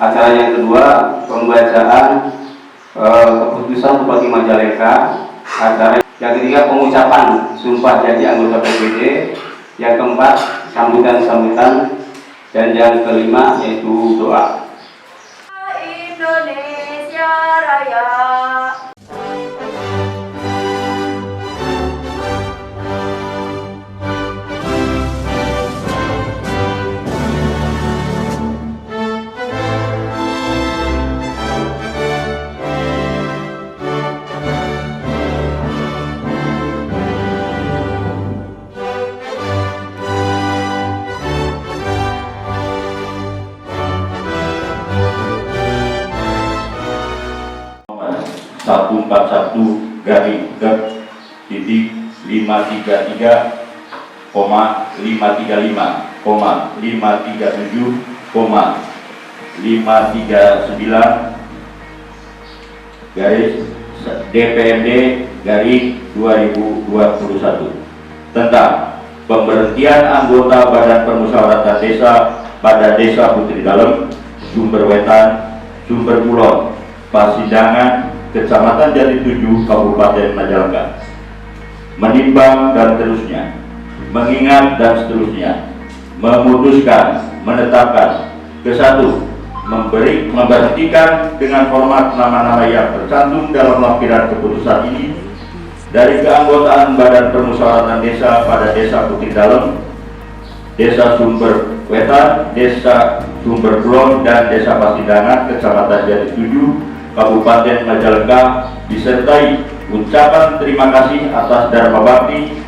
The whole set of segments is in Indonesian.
Acara yang kedua, pembacaan keputusan Bupati Majalengka. Acara yang ketiga, pengucapan sumpah janji anggota PPD. Yang keempat, sambutan-sambutan. Dan yang kelima yaitu doa. Indonesia Raya. Nomor 143-533,535,537/DPMD/2021 tentang pemberhentian anggota Badan Permusyawaratan Desa pada Desa Putri Dalem, Sumber Wetan, Sumber Kulon, Pasidongan, Kecamatan Jati 7, Kabupaten Majalengka, menimbang dan seterusnya, mengingat dan seterusnya, memutuskan, menetapkan, ke-1, memberhentikan dengan hormat nama-nama yang tercantum dalam lampiran keputusan ini dari keanggotaan Badan Permusyawaratan Desa pada Desa Putri Dalem, Desa Sumber Wetan, Desa Sumber Kulon, dan Desa Pasidongan, Kecamatan Jati 7, Kabupaten Majalengka, disertai ucapan terima kasih atas dharma bakti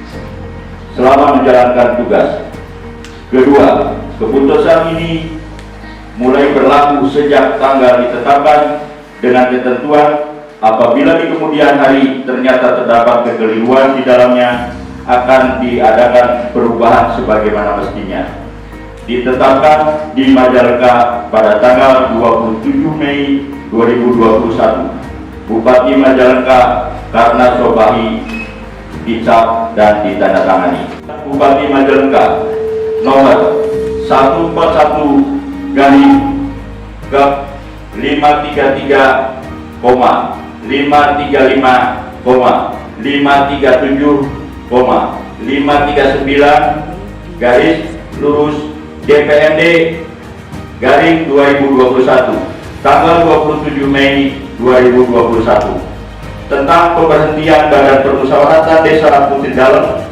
selama menjalankan tugas. Kedua, keputusan ini mulai berlaku sejak tanggal ditetapkan dengan ketentuan apabila di kemudian hari ternyata terdapat kekeliruan di dalamnya akan diadakan perubahan sebagaimana mestinya. Ditetapkan di Majalengka pada tanggal 27 Mei 2021, Bupati Majalengka Karna Sobahi dicap dan ditandatangani. Bupati Majalengka nomor 143-533,535,537/DPMD/2021 tanggal 27 Mei 2021 tentang pemberhentian Badan Permusyawaratan Desa Putri Dalem,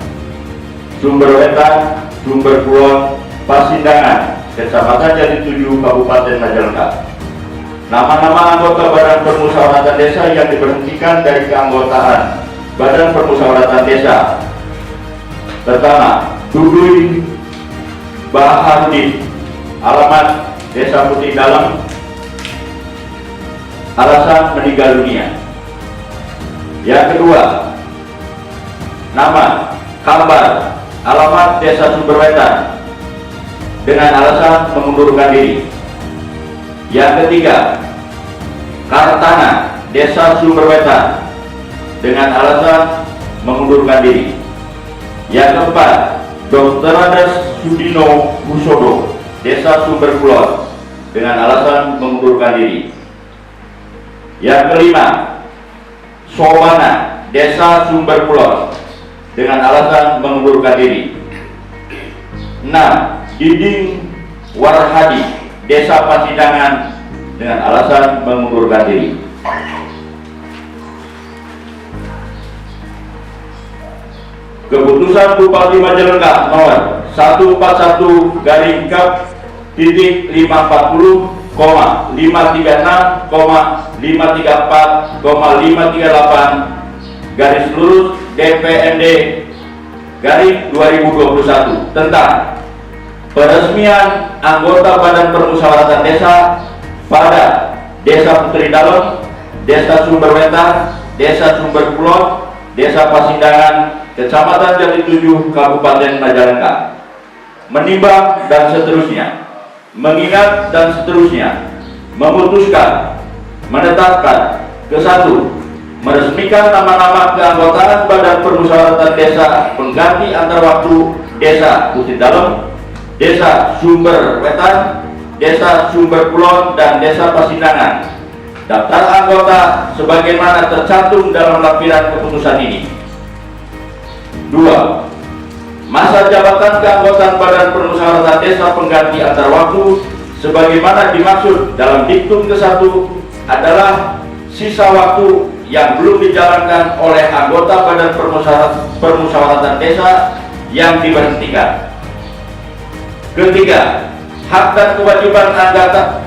Sumber Wetan, Sumber Kulon, Pasidongan, Kecamatan Jati 7, Kabupaten Majalengka. Nama-nama anggota Badan Permusyawaratan Desa yang diberhentikan dari keanggotaan Badan Permusyawaratan Desa. Pertama, Duduy Baharudin, alamat Desa Putri Dalem, alasan meninggal dunia. Yang kedua, nama Kambar, alamat Desa Sumber Wetan, dengan alasan mengundurkan diri. Yang ketiga, Kartana, Desa Sumber Wetan, dengan alasan mengundurkan diri. Yang keempat, Dr. Adas Sudino Husodo, Desa Sumber Kulon, dengan alasan mengundurkan diri. Yang kelima, Sobana, Desa Sumber Kulon, dengan alasan mengundurkan diri. 6. Diding Warhadi, Desa Pasidongan, dengan alasan mengundurkan diri. Keputusan Bupati Majalengka nomor 141-530,534,538/DPMD/2021 tentang peresmian anggota Badan Permusyawaratan Desa pada Desa Putri Dalem, Desa Sumber Wetan, Desa Sumber Kulon, Desa Pasidongan, Kecamatan Jati 7, Kabupaten Majalengka, menimbang dan seterusnya, mengingat dan seterusnya, memutuskan, menetapkan, ke-1, meresmikan nama-nama keanggotaan Badan Permusyawaratan Desa pengganti antar waktu Desa Putri Dalem, Desa Sumber Wetan, Desa Sumber Kulon, dan Desa Pasindangan. Daftar anggota sebagaimana tercantum dalam lampiran keputusan ini. 2. Masa jabatan keanggotaan Badan Permusyawaratan Desa pengganti antar waktu sebagaimana dimaksud dalam diktum ke-1 adalah sisa waktu yang belum dijalankan oleh anggota Badan Permusyawaratan Desa yang diberhentikan. Ketiga, hak dan kewajiban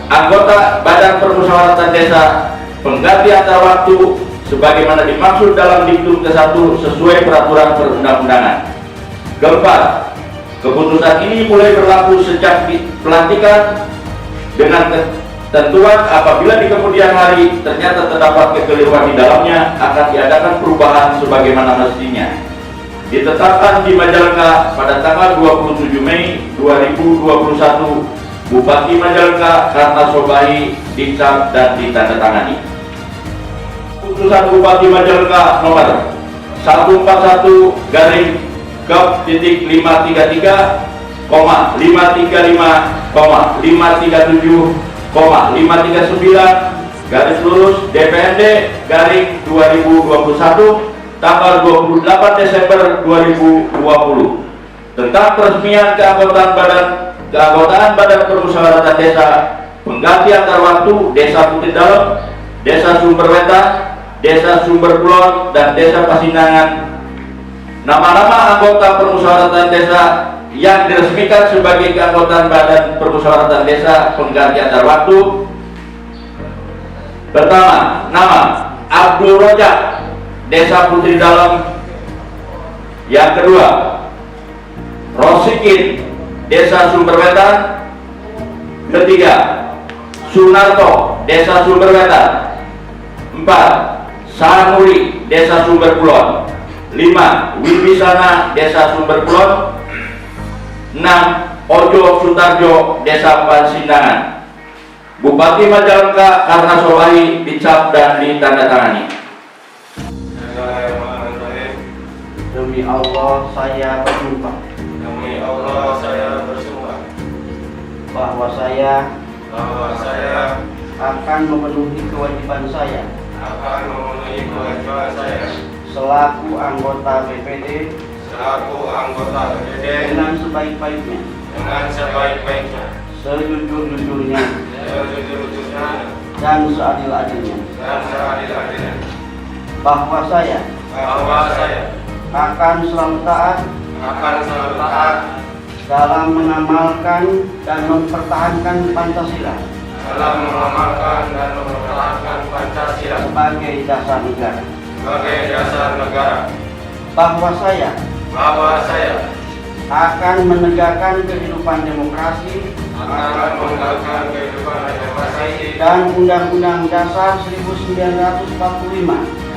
anggota Badan Permusyawaratan Desa pengganti antar waktu sebagaimana dimaksud dalam diktum ke-1 sesuai peraturan perundang-undangan. Keempat, keputusan ini mulai berlaku sejak pelantikan dengan ketentuan apabila di kemudian hari ternyata terdapat kekeliruan di dalamnya akan diadakan perubahan sebagaimana mestinya. Ditetapkan di Majalengka pada tanggal 27 Mei 2021, Bupati Majalengka Ratna Sobahi dicap dan ditandatangani. Putusan Bupati Majalengka nomor 141-533,539/DPRD/2021 tanggal 28 Desember 2020 tentang peresmian keanggotaan Badan Permusyawaratan Desa pengganti antar waktu Desa Putih Dalem, Desa Sumber Wetan, Desa Sumber Kulon, dan Desa Pasindangan. Nama-nama anggota permusyawaratan desa yang diresmikan sebagai keanggotaan Badan Permusyawaratan Desa pengganti antar waktu. Pertama, nama Abdul Rojak, Desa Putri Dalem. Yang kedua, Rosikin, Desa Sumber Wetan. Ketiga, Sunarto, Desa Sumber Wetan. 4. Sanuri, Desa Sumber Kulon. 5. Wibisana, Desa Sumber Kulon. 6. Ojo Sutarjo, Desa Pasindangan. Bupati Majalengka Ratna Sobahi dicap dan ditandatangani. Demi Allah saya bersumpah. Demi Allah saya bersumpah Bahwa saya akan memenuhi kewajiban saya akan memenuhi kewajiban saya selaku anggota BPD selaku anggota BPD dengan sebaik-baiknya, dengan sebaik-baiknya, sejujur-jujurnya, sejujur-jujurnya, dan seadil-adilnya. dan seadil-adilnya. Bahwa saya Bahwa saya akan selalu taat akan selalu taat dalam mengamalkan dan mempertahankan Pancasila dalam mengamalkan dan mempertahankan Pancasila sebagai dasar negara. sebagai dasar negara. Bahwa saya Bahwa saya akan menegakkan kehidupan demokrasi akan menegakkan kehidupan demokrasi dan Undang-Undang Dasar 1945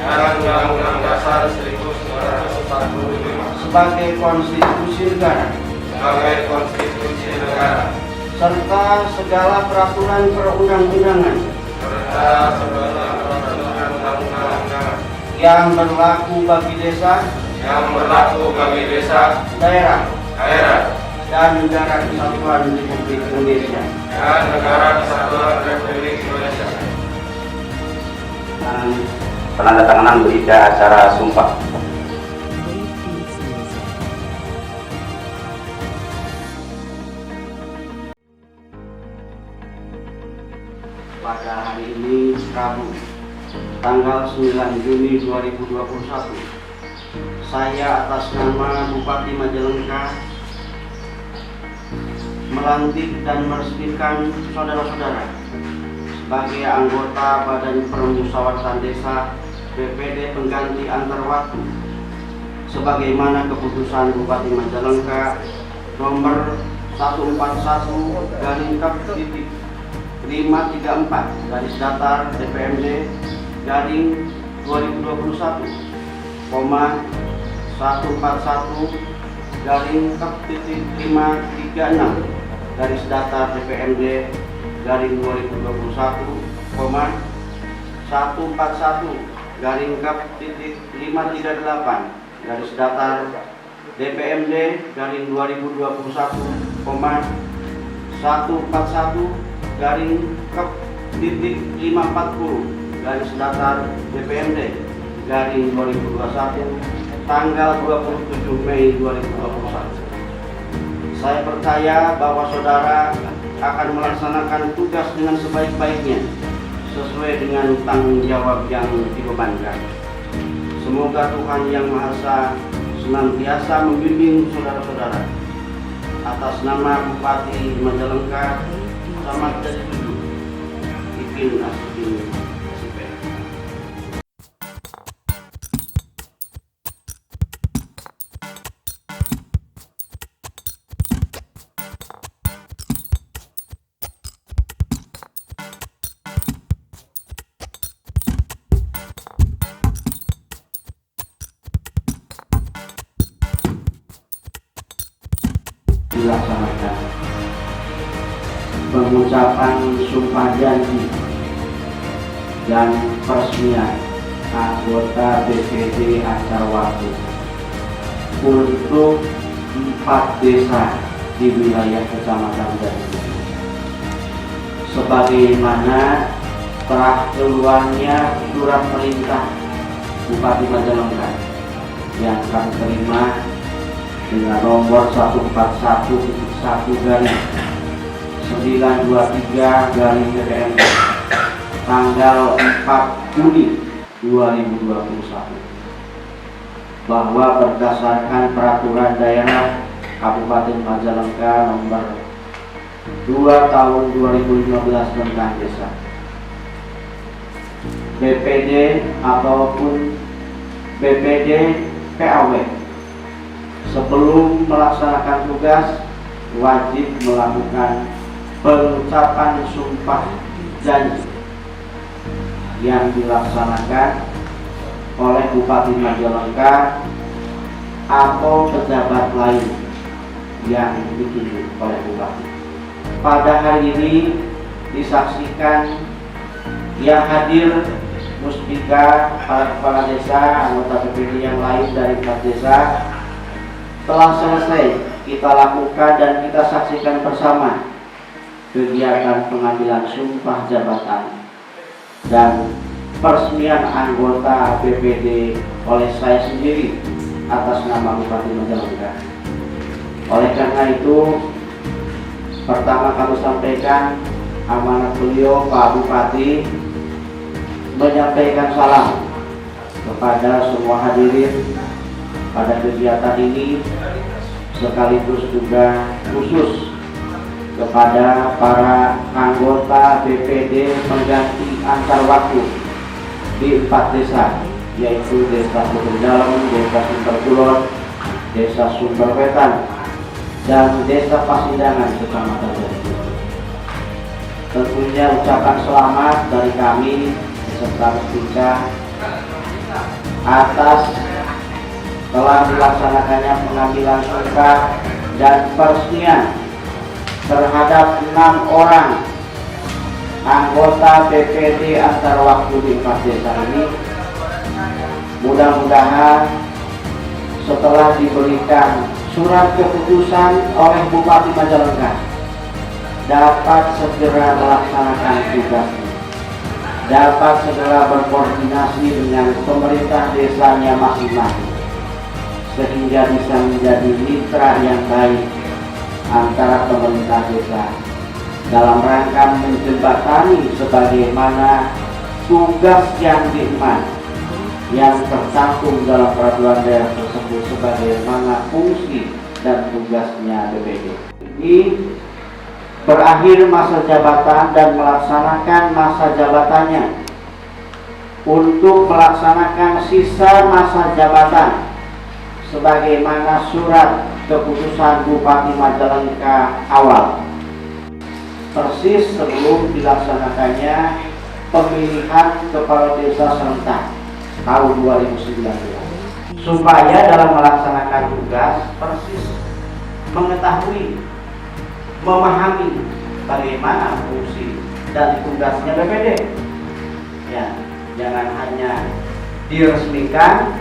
dan Undang-Undang Dasar 1945 sebagai konstitusi negara sebagai konstitusi negara serta segala peraturan perundang-undangan serta segala peraturan undang-undangan yang berlaku bagi desa, yang berlaku bagi desa, daerah, daerah, dan negara kesatuan Republik Indonesia. dan negara kesatuan Republik Indonesia. Dan penandatanganan berita acara sumpah. Pada hari ini, Rabu, tanggal 9 Juni 2021, saya atas nama Bupati Majalengka melantik dan meresmikan saudara-saudara sebagai anggota Badan Permusyawaratan Desa BPD pengganti antar waktu sebagaimana keputusan Bupati Majalengka nomor 141/Kap/534 garis datar DPMD garing 2021, 141/Kap/536 garis datar DPMD garing 2021, 141/Kap/538 garis datar DPMD garing 2021, 141 garing kep titik 540 garis datar DPMD garing 2021 tanggal 27 Mei 2021. Saya percaya bahwa saudara akan melaksanakan tugas dengan sebaik-baiknya sesuai dengan tanggung jawab yang dibebankan. Semoga Tuhan Yang Maha Esa senantiasa membimbing saudara-saudara. Atas nama Bupati Majalengka, Camat Jadi 7, Ipin Asudin SIP. Dilaksanakan pengucapan sumpah janji dan peresmian anggota BPD Ancarwatu untuk 4 desa di wilayah Kecamatan Jati, sebagaimana telah keluarnya surat perintah Bupati Majalengka yang kami terima dengan nomor 141-1/923 tanggal 4 Juni 2021 bahwa berdasarkan peraturan daerah Kabupaten Majalengka nomor 2 tahun 2015 tentang desa, BPD ataupun BPD PAW sebelum melaksanakan tugas wajib melakukan pengucapan sumpah janji yang dilaksanakan oleh Bupati Majalengka atau pejabat lain yang ditunjuk oleh Bupati. Pada hari ini disaksikan yang hadir Muspika, para kepala desa, anggota BPD yang lain dari 4 desa telah selesai kita lakukan dan kita saksikan bersama kegiatan pengambilan sumpah jabatan dan peresmian anggota BPD oleh saya sendiri atas nama Bupati Majalengka. Oleh karena itu, pertama kami sampaikan amanat beliau Pak Bupati menyampaikan salam kepada semua hadirin pada kegiatan ini, sekaligus juga khusus kepada para anggota BPD pengganti Ancarwatu di 4 desa, yaitu Desa Sumber Dalam, Desa Sumber Kulon, Desa Sumber Wetan, dan Desa Pasindangan Kecamatan Jati. Tentunya ucapan selamat dari kami beserta Muspika atas telah dilaksanakannya pengambilan sumpah dan peresmian terhadap 6 orang anggota BPD Ancarwatu di 4 desa ini. Mudah-mudahan setelah diberikan surat keputusan oleh Bupati Majalengka dapat segera melaksanakan tugasnya, dapat segera berkoordinasi dengan pemerintah desanya masing-masing, sehingga bisa menjadi mitra yang baik antara pemerintah desa dalam rangka menjembatani sebagaimana tugas yang diemban yang tercantum dalam peraturan daerah tersebut sebagaimana fungsi dan tugasnya BPD. Ini berakhir masa jabatan dan melaksanakan masa jabatannya untuk melaksanakan sisa masa jabatan sebagaimana surat keputusan Bupati Majalengka awal, persis sebelum dilaksanakannya pemilihan kepala desa serentak tahun 2019, supaya dalam melaksanakan tugas persis mengetahui, memahami bagaimana fungsi dan tugasnya BPD. Ya, jangan hanya diresmikan,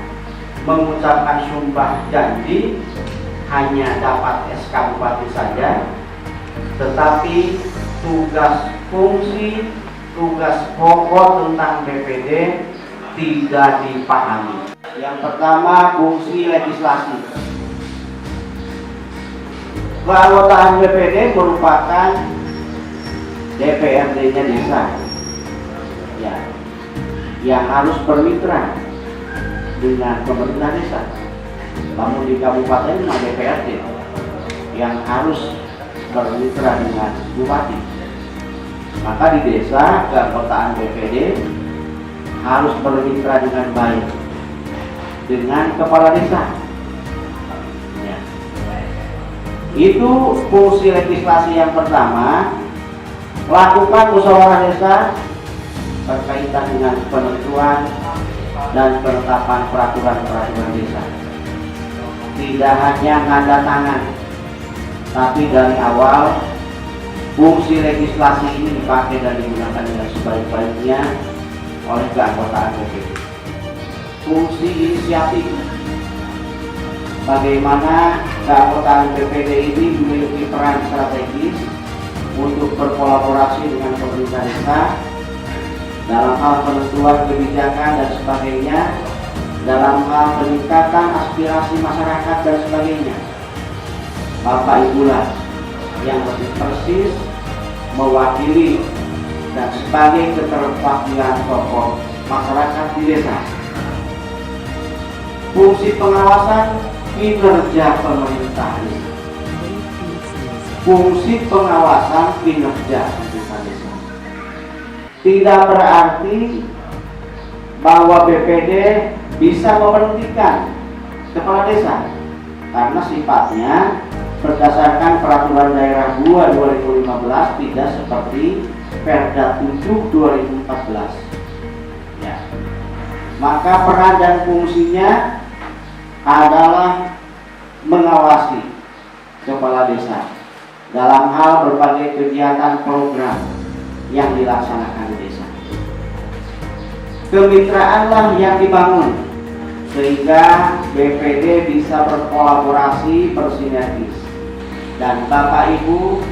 mengucapkan sumpah janji hanya dapat SK Bupati saja, tetapi tugas fungsi, tugas pokok tentang BPD tidak dipahami. Yang pertama, fungsi legislasi. Keanggotaan BPD merupakan DPRD-nya desa, ya, yang harus bermitra dengan pemerintah desa. Namun di kabupaten ada DPRD yang harus bermitra dengan bupati. Maka di desa keanggotaan BPD harus bermitra dengan baik dengan kepala desa. Ya. Itu fungsi legislasi yang pertama. Lakukan musyawarah desa berkaitan dengan penentuan dan penetapan peraturan-peraturan desa. Tidak hanya nanda tangan, tapi dari awal fungsi legislasi ini dipakai dan digunakan dengan sebaik-baiknya oleh keanggotaan BPD. Fungsi inisiatif, bagaimana keanggotaan BPD ini memiliki peran strategis untuk berkolaborasi dengan pemerintah desa dalam hal penentuan kebijakan dan sebagainya, dalam hal peningkatan aspirasi masyarakat dan sebagainya. Bapak Ibu lah yang lebih persis mewakili dan sebagai keterwakilan tokoh masyarakat di desa. Fungsi pengawasan kinerja pemerintah desa. Fungsi pengawasan kinerja pemerintah desa tidak berarti bahwa BPD bisa memberhentikan kepala desa, karena sifatnya berdasarkan peraturan daerah 2 2015, tidak seperti Perda 7 2014. Ya. Maka peran dan fungsinya adalah mengawasi kepala desa dalam hal berbagai kegiatan program yang dilaksanakan di desa. Kemitraanlah yang dibangun sehingga BPD bisa berkolaborasi, bersinergis, dan Bapak Ibu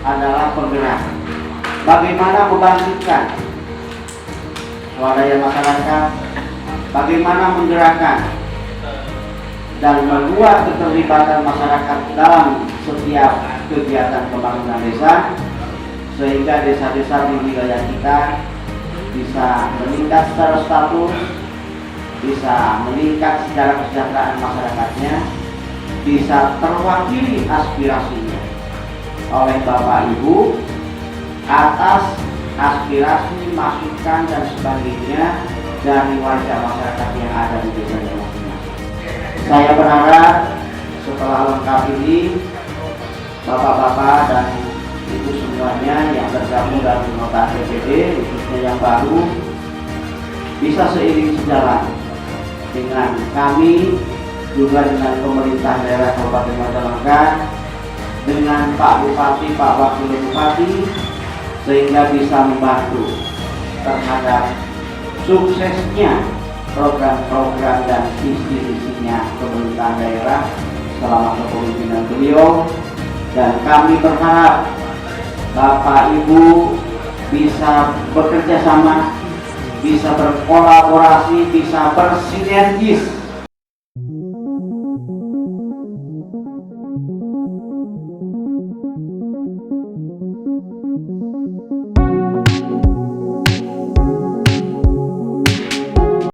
adalah penggerak. Bagaimana membangkitkan swadaya masyarakat, bagaimana menggerakkan dan membuat keterlibatan masyarakat dalam setiap kegiatan pembangunan desa, sehingga desa-desa di wilayah kita bisa meningkat secara status, bisa meningkat secara kesejahteraan masyarakatnya, bisa terwakili aspirasinya oleh Bapak Ibu atas aspirasi, masukan dan sebagainya dari warga masyarakat yang ada di desanya masing-masing. Saya berharap setelah lengkap ini Bapak-bapak dan Ibu semuanya yang tergabung dalam anggota BPD, khususnya yang baru, bisa seiring sejalan dengan kami, juga dengan pemerintah daerah Kabupaten Majalengka, dengan Pak Bupati, Pak Wakil Bupati, sehingga bisa membantu terhadap suksesnya program-program dan visi-visinya pemerintah daerah selama kepemimpinan beliau. Dan kami berharap Bapak Ibu bisa bekerja sama, bisa berkolaborasi, bisa bersinergis